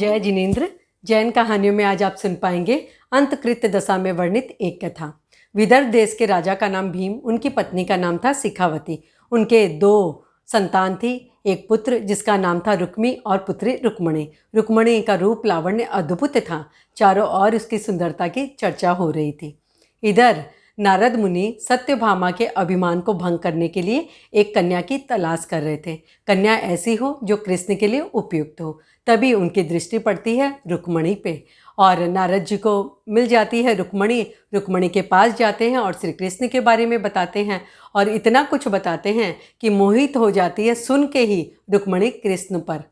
जय जिनेंद्र। जैन कहानियों में आज आप सुन पाएंगे अंतकृत्य दशा में वर्णित एक कथा। विदर्भ देश के राजा का नाम भीम, उनकी पत्नी का नाम था शिखावती। उनके 2 संतान थी, एक पुत्र जिसका नाम था रुक्मी और पुत्री रुक्मणी। रुक्मणी का रूप लावण्य अद्भुत था, चारों ओर उसकी सुंदरता की चर्चा हो रही थी। इधर नारद मुनि सत्यभामा के अभिमान को भंग करने के लिए एक कन्या की तलाश कर रहे थे। कन्या ऐसी हो जो कृष्ण के लिए उपयुक्त हो। तभी उनकी दृष्टि पड़ती है रुक्मणी पे और नारद जी को मिल जाती है रुक्मणी। रुक्मणी के पास जाते हैं और श्री कृष्ण के बारे में बताते हैं और इतना कुछ बताते हैं कि मोहित हो जाती है सुन के ही रुक्मणी कृष्ण पर।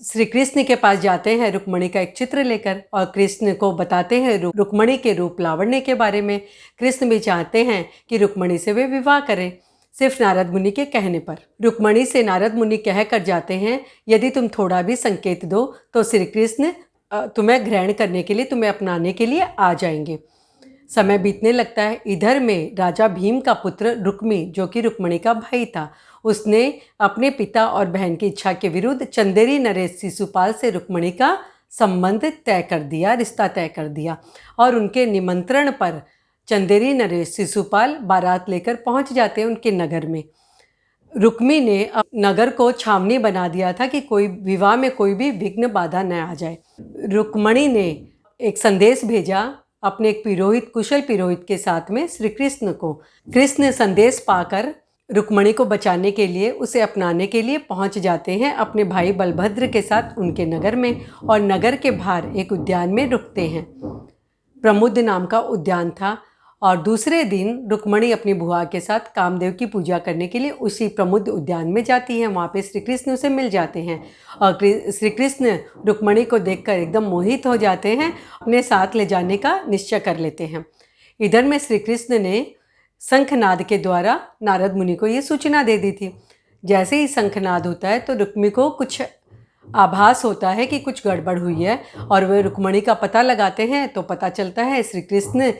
श्री कृष्ण के पास जाते हैं रुक्मणी का एक चित्र लेकर और कृष्ण को बताते हैं रुक्मणी के रूप लावण्य के बारे में। कृष्ण भी चाहते हैं कि रुक्मणी से वे विवाह करें, सिर्फ नारद मुनि के कहने पर। रुक्मणी से नारद मुनि कह कर जाते हैं, यदि तुम थोड़ा भी संकेत दो तो श्री कृष्ण तुम्हें ग्रहण करने के लिए, तुम्हें अपनाने के लिए आ जाएंगे। समय बीतने लगता है। इधर में राजा भीम का पुत्र रुक्मी, जो कि रुक्मणी का भाई था, उसने अपने पिता और बहन की इच्छा के विरुद्ध चंदेरी नरेश शिशुपाल से रुक्मणी का संबंध तय कर दिया, रिश्ता तय कर दिया। और उनके निमंत्रण पर चंदेरी नरेश शिशुपाल बारात लेकर पहुंच जाते हैं उनके नगर में। रुक्मी ने नगर को छावनी बना दिया था कि कोई विवाह में कोई भी विघ्न बाधा न आ जाए। रुक्मणी ने एक संदेश भेजा अपने एक पुरोहित, कुशल पुरोहित के साथ में श्री कृष्ण को। कृष्ण संदेश पाकर रुक्मणी को बचाने के लिए, उसे अपनाने के लिए पहुंच जाते हैं अपने भाई बलभद्र के साथ उनके नगर में और नगर के बाहर एक उद्यान में रुकते हैं। प्रमुद नाम का उद्यान था और दूसरे दिन रुक्मणी अपनी बुआ के साथ कामदेव की पूजा करने के लिए उसी प्रमुद उद्यान में जाती हैं। वहाँ पे श्री कृष्ण उसे मिल जाते हैं और श्री कृष्ण रुक्मणी को देखकर एकदम मोहित हो जाते हैं, अपने साथ ले जाने का निश्चय कर लेते हैं। इधर में श्री कृष्ण ने शंखनाद के द्वारा नारद मुनि को ये सूचना दे दी थी। जैसे ही शंखनाद होता है तो रुक्मी को कुछ आभास होता है कि कुछ गड़बड़ हुई है और वे रुक्मणी का पता लगाते हैं तो पता चलता है श्री कृष्ण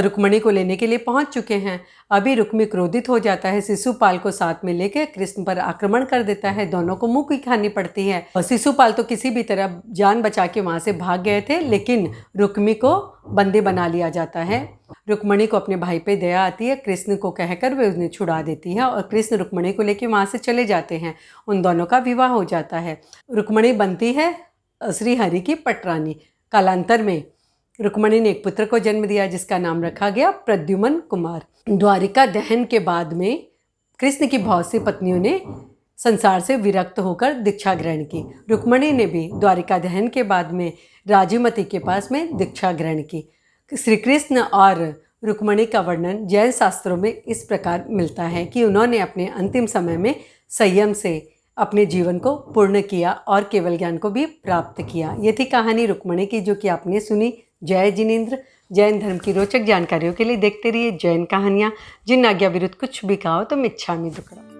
रुक्मणी को लेने के लिए पहुंच चुके हैं। अभी रुक्मी क्रोधित हो जाता है, शिशुपाल को साथ में लेकर कृष्ण पर आक्रमण कर देता है। दोनों को मुंह की खानी पड़ती है और शिशुपाल तो किसी भी तरह जान बचा के वहां से भाग गए थे, लेकिन रुक्मी को बंदी बना लिया जाता है। रुक्मणी को अपने भाई पे दया आती है, कृष्ण को कहकर वे उन्हें छुड़ा देती है और कृष्ण रुक्मणी को लेकर वहां से चले जाते हैं। उन दोनों का विवाह हो जाता है। रुक्मणी बनती है श्री हरि की पटरानी। कालांतर में रुक्मणी ने एक पुत्र को जन्म दिया जिसका नाम रखा गया प्रद्युम्न कुमार। द्वारिका दहन के बाद में कृष्ण की बहुत सी पत्नियों ने संसार से विरक्त होकर दीक्षा ग्रहण की। रुक्मणी ने भी द्वारिका दहन के बाद में राजमती के पास में दीक्षा ग्रहण की। श्री कृष्ण और रुक्मणी का वर्णन जैन शास्त्रों में इस प्रकार मिलता है कि उन्होंने अपने अंतिम समय में संयम से अपने जीवन को पूर्ण किया और केवल ज्ञान को भी प्राप्त किया। ये थी कहानी रुक्मणी की, जो कि आपने सुनी। जय जिनेंद्र। जैन धर्म की रोचक जानकारियों के लिए देखते रहिए जैन कहानियाँ। जिन आज्ञा विरुद्ध कुछ भी कहा हो तो मिच्छामि दुक्कडम।